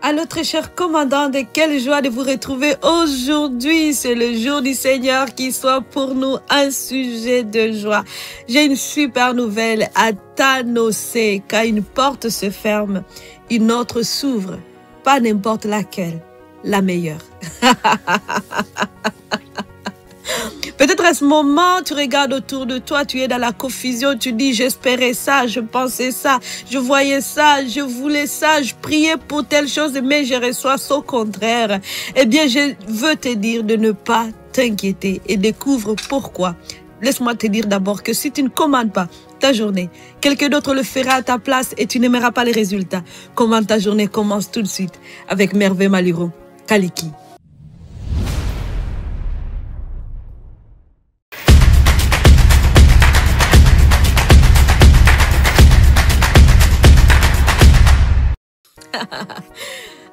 Alors, très cher commandant, de quelle joie de vous retrouver aujourd'hui. C'est le jour du Seigneur, qui soit pour nous un sujet de joie. J'ai une super nouvelle à t'annoncer. Quand une porte se ferme, une autre s'ouvre. Pas n'importe laquelle, la meilleure. Peut-être à ce moment, tu regardes autour de toi, tu es dans la confusion, tu dis, j'espérais ça, je pensais ça, je voyais ça, je voulais ça, je priais pour telle chose, mais je reçois au contraire. Eh bien, je veux te dire de ne pas t'inquiéter et découvre pourquoi. Laisse-moi te dire d'abord que si tu ne commandes pas ta journée, quelqu'un d'autre le fera à ta place et tu n'aimeras pas les résultats. Commande ta journée, commence tout de suite avec Merveille Maliro, Kaliki.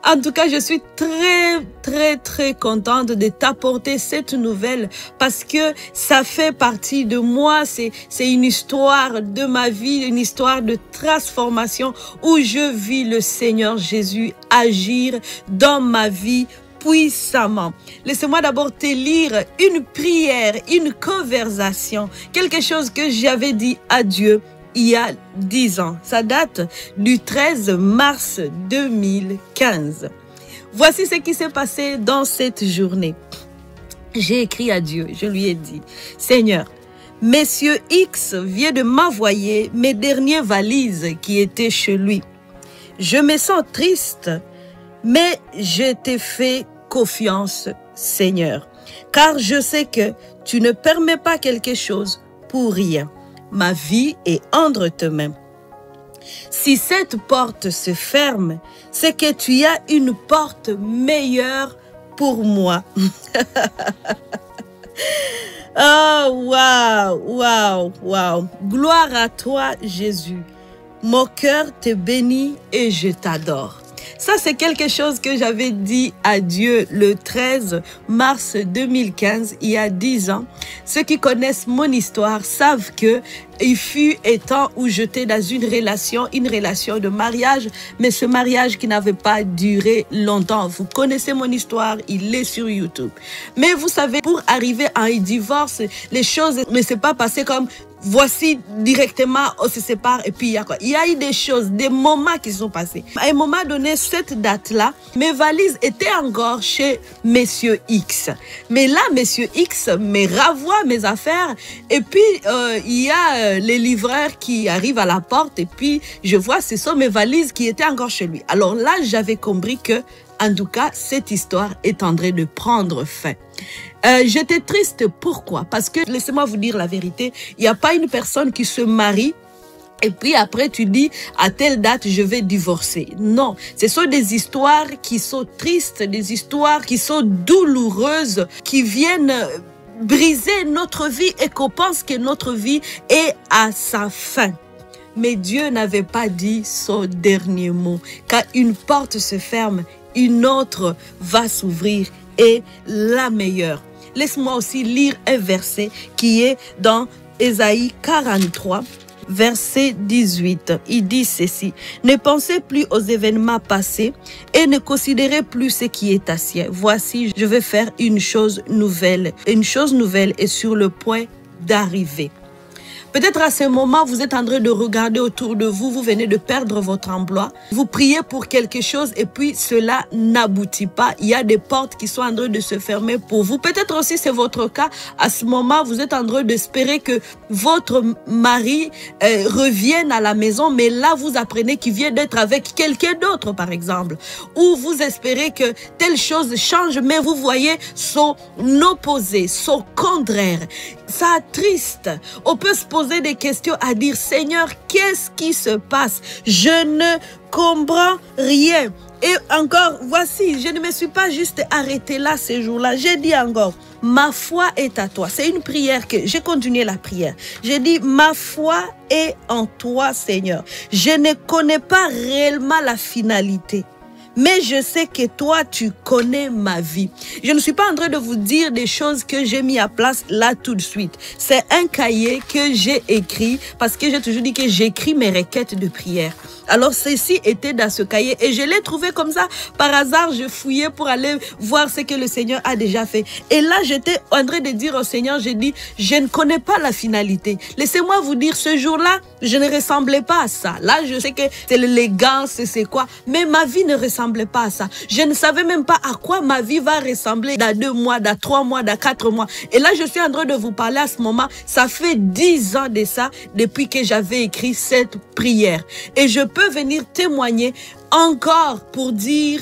En tout cas, je suis très contente de t'apporter cette nouvelle parce que ça fait partie de moi. C'est une histoire de ma vie, une histoire de transformation où je vis le Seigneur Jésus agir dans ma vie puissamment. Laissez-moi d'abord te lire une prière, une conversation, quelque chose que j'avais dit à Dieu il y a 10 ans. Ça date du 13 mars 2015. Voici ce qui s'est passé dans cette journée. J'ai écrit à Dieu, je lui ai dit, Seigneur, Monsieur X vient de m'envoyer mes dernières valises qui étaient chez lui. Je me sens triste, mais je t'ai fait confiance, Seigneur, car je sais que tu ne permets pas quelque chose pour rien. Ma vie est entre tes mains. Si cette porte se ferme, c'est que tu as une porte meilleure pour moi. Oh, wow. Gloire à toi, Jésus. Mon cœur te bénit et je t'adore. Ça, c'est quelque chose que j'avais dit à Dieu le 13 mars 2015, il y a 10 ans. Ceux qui connaissent mon histoire savent que il fut un temps où j'étais dans une relation de mariage, mais ce mariage qui n'avait pas duré longtemps. Vous connaissez mon histoire, il est sur YouTube. Mais vous savez, pour arriver à un divorce, les choses ne s'est pas passé comme voici directement, on se sépare et puis il y a quoi? Il y a eu des choses, des moments qui sont passés. À un moment donné, cette date-là, mes valises étaient encore chez Monsieur X. Mais là, Monsieur X me renvoie mes affaires et puis il y a les livreurs qui arrivent à la porte et puis je vois ce sont mes valises qui étaient encore chez lui. Alors là, j'avais compris que, en tout cas, cette histoire est en train de prendre fin. J'étais triste. Pourquoi? Parce que, laissez-moi vous dire la vérité, il n'y a pas une personne qui se marie et puis après tu dis à telle date je vais divorcer. Non, ce sont des histoires qui sont tristes, des histoires qui sont douloureuses, qui viennent briser notre vie et qu'on pense que notre vie est à sa fin. Mais Dieu n'avait pas dit son dernier mot. Quand une porte se ferme, une autre va s'ouvrir et la meilleure. Laisse-moi aussi lire un verset qui est dans Ésaïe 43, verset 18. Il dit ceci, « Ne pensez plus aux événements passés et ne considérez plus ce qui est ancien. Voici, je vais faire une chose nouvelle. Une chose nouvelle est sur le point d'arriver. » Peut-être à ce moment, vous êtes en train de regarder autour de vous, vous venez de perdre votre emploi, vous priez pour quelque chose et puis cela n'aboutit pas. Il y a des portes qui sont en train de se fermer pour vous. Peut-être aussi c'est votre cas. À ce moment, vous êtes en train d'espérer que votre mari revienne à la maison, mais là, vous apprenez qu'il vient d'être avec quelqu'un d'autre, par exemple. Ou vous espérez que telle chose change, mais vous voyez son opposé, son contraire. Ça attriste. On peut se poser des questions à dire, Seigneur, qu'est-ce qui se passe? Je ne comprends rien. Et encore, voici, je ne me suis pas juste arrêtée là ces jours-là. J'ai dit encore, ma foi est à toi. C'est une prière que j'ai continué la prière. J'ai dit, ma foi est en toi, Seigneur. Je ne connais pas réellement la finalité. mais je sais que toi, tu connais ma vie. Je ne suis pas en train de vous dire des choses que j'ai mis à place là tout de suite. C'est un cahier que j'ai écrit parce que j'ai toujours dit que j'écris mes requêtes de prière. Alors, ceci était dans ce cahier et je l'ai trouvé comme ça. Par hasard, je fouillais pour aller voir ce que le Seigneur a déjà fait. Et là, j'étais en train de dire au Seigneur, j'ai dit, je ne connais pas la finalité. Laissez-moi vous dire, ce jour-là, je ne ressemblais pas à ça. Là, je sais que c'est l'élégance, c'est quoi. Mais ma vie ne ressemblait pas à ça. Je ne savais même pas à quoi ma vie va ressembler dans 2 mois, dans 3 mois, dans 4 mois. Et là, je suis en train de vous parler à ce moment. Ça fait 10 ans de ça, depuis que j'avais écrit cette prière. Et je peux venir témoigner encore pour dire,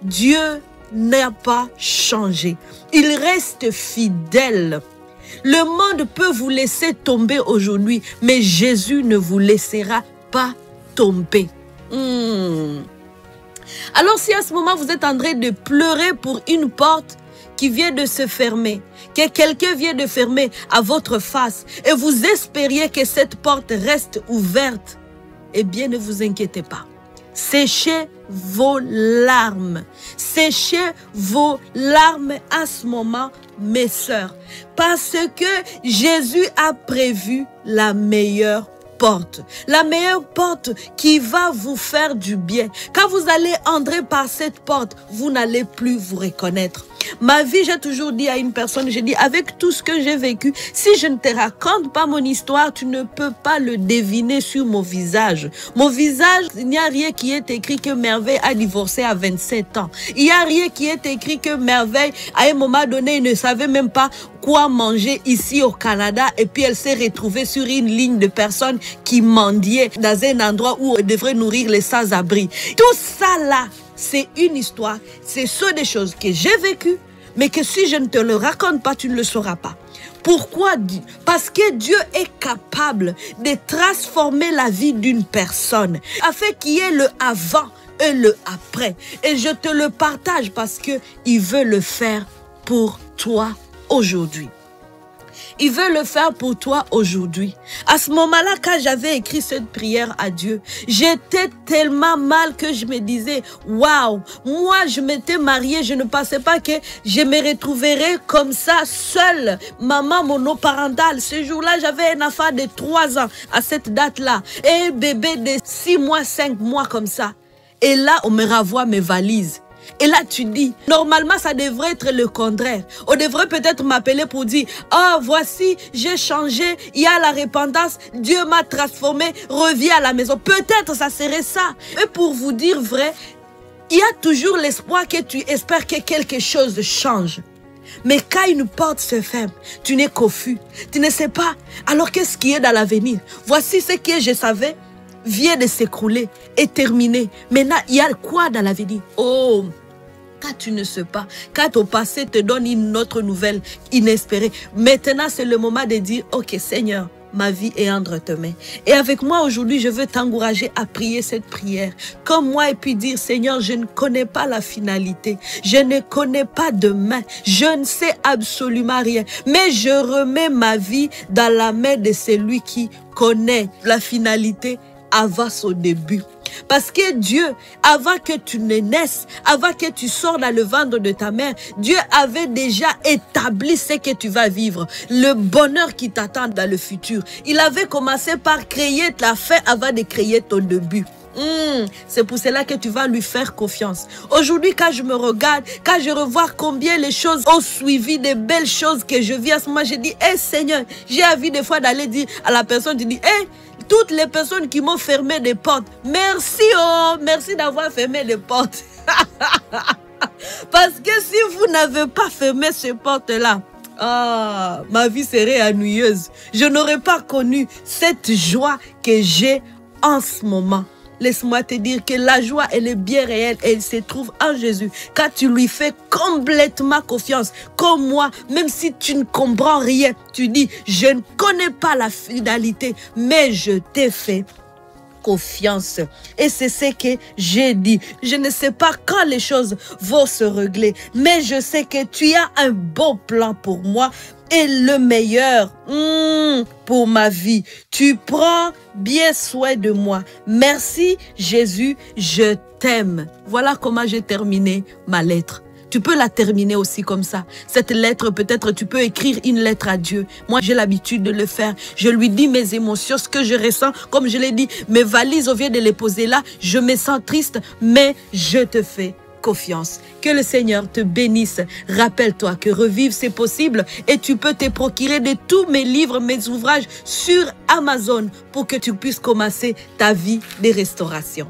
Dieu n'a pas changé. Il reste fidèle. Le monde peut vous laisser tomber aujourd'hui, mais Jésus ne vous laissera pas tomber. Alors si à ce moment vous êtes en train de pleurer pour une porte qui vient de se fermer, que quelqu'un vient de fermer à votre face et vous espériez que cette porte reste ouverte, eh bien ne vous inquiétez pas. Séchez vos larmes. Séchez vos larmes à ce moment, mes sœurs. Parce que Jésus a prévu la meilleure porte. La meilleure porte qui va vous faire du bien. Quand vous allez entrer par cette porte, vous n'allez plus vous reconnaître. Ma vie, j'ai toujours dit à une personne, j'ai dit, avec tout ce que j'ai vécu, si je ne te raconte pas mon histoire, tu ne peux pas le deviner sur mon visage. Mon visage, il n'y a rien qui est écrit que Merveille a divorcé à 27 ans. Il n'y a rien qui est écrit que Merveille, à un moment donné, ne savait même pas quoi manger ici au Canada et puis elle s'est retrouvée sur une ligne de personnes qui mendiaient dans un endroit où elle devrait nourrir les sans-abri. Tout ça là, c'est une histoire, ce sont des choses que j'ai vécues, mais que si je ne te le raconte pas, tu ne le sauras pas. Pourquoi? Parce que Dieu est capable de transformer la vie d'une personne, afin qu'il y ait le avant et le après. Et je te le partage parce qu'il veut le faire pour toi aujourd'hui. Il veut le faire pour toi aujourd'hui. À ce moment-là, quand j'avais écrit cette prière à Dieu, j'étais tellement mal que je me disais, waouh, moi je m'étais mariée, je ne pensais pas que je me retrouverais comme ça, seule, maman monoparentale. Ce jour-là, j'avais un enfant de 3 ans à cette date-là, et un bébé de 6 mois, 5 mois comme ça. Et là, on me renvoie mes valises. Et là, tu dis, normalement, ça devrait être le contraire. On devrait peut-être m'appeler pour dire, oh, voici, j'ai changé, il y a la repentance, Dieu m'a transformé, reviens à la maison. Peut-être ça serait ça. Mais pour vous dire vrai, il y a toujours l'espoir que tu espères que quelque chose change. Mais quand une porte se ferme, tu n'es confus, tu ne sais pas. Alors qu'est-ce qui est dans l'avenir? Voici ce que je savais vient de s'écrouler et terminer. Maintenant, il y a quoi dans l'avenir? Oh, quand tu ne sais pas, quand ton passé te donne une autre nouvelle inespérée, maintenant c'est le moment de dire, ok Seigneur, ma vie est entre tes mains. Et avec moi aujourd'hui, je veux t'encourager à prier cette prière comme moi et puis dire, Seigneur, je ne connais pas la finalité, je ne connais pas demain, je ne sais absolument rien, mais je remets ma vie dans la main de celui qui connaît la finalité avant son début. Parce que Dieu, avant que tu ne naisses, avant que tu sors dans le ventre de ta mère, Dieu avait déjà établi ce que tu vas vivre, le bonheur qui t'attend dans le futur. Il avait commencé par créer ta fin avant de créer ton début. C'est pour cela que tu vas lui faire confiance. Aujourd'hui, quand je me regarde, quand je revois combien les choses ont suivi, des belles choses que je vis à ce moment, je dis, hey Seigneur, j'ai envie des fois d'aller dire à la personne, tu dis, hey, toutes les personnes qui m'ont fermé des portes, merci, oh, merci d'avoir fermé les portes. Parce que si vous n'avez pas fermé ces portes-là, ma vie serait ennuyeuse. Je n'aurais pas connu cette joie que j'ai en ce moment. Laisse-moi te dire que la joie, elle est bien réelle et elle se trouve en Jésus. Quand tu lui fais complètement confiance, comme moi, même si tu ne comprends rien, tu dis, je ne connais pas la finalité, mais je t'ai fait confiance. Et c'est ce que j'ai dit. Je ne sais pas quand les choses vont se régler, mais je sais que tu as un bon plan pour moi. est le meilleur pour ma vie. Tu prends bien soin de moi. Merci Jésus, je t'aime. Voilà comment j'ai terminé ma lettre. Tu peux la terminer aussi comme ça. Cette lettre, peut-être tu peux écrire une lettre à Dieu. Moi, j'ai l'habitude de le faire. Je lui dis mes émotions, ce que je ressens. Comme je l'ai dit, mes valises, au lieu de les poser là, je me sens triste, mais je te fais confiance. Que le Seigneur te bénisse. Rappelle-toi que revivre, c'est possible et tu peux te procurer de tous mes livres, mes ouvrages sur Amazon pour que tu puisses commencer ta vie de restauration.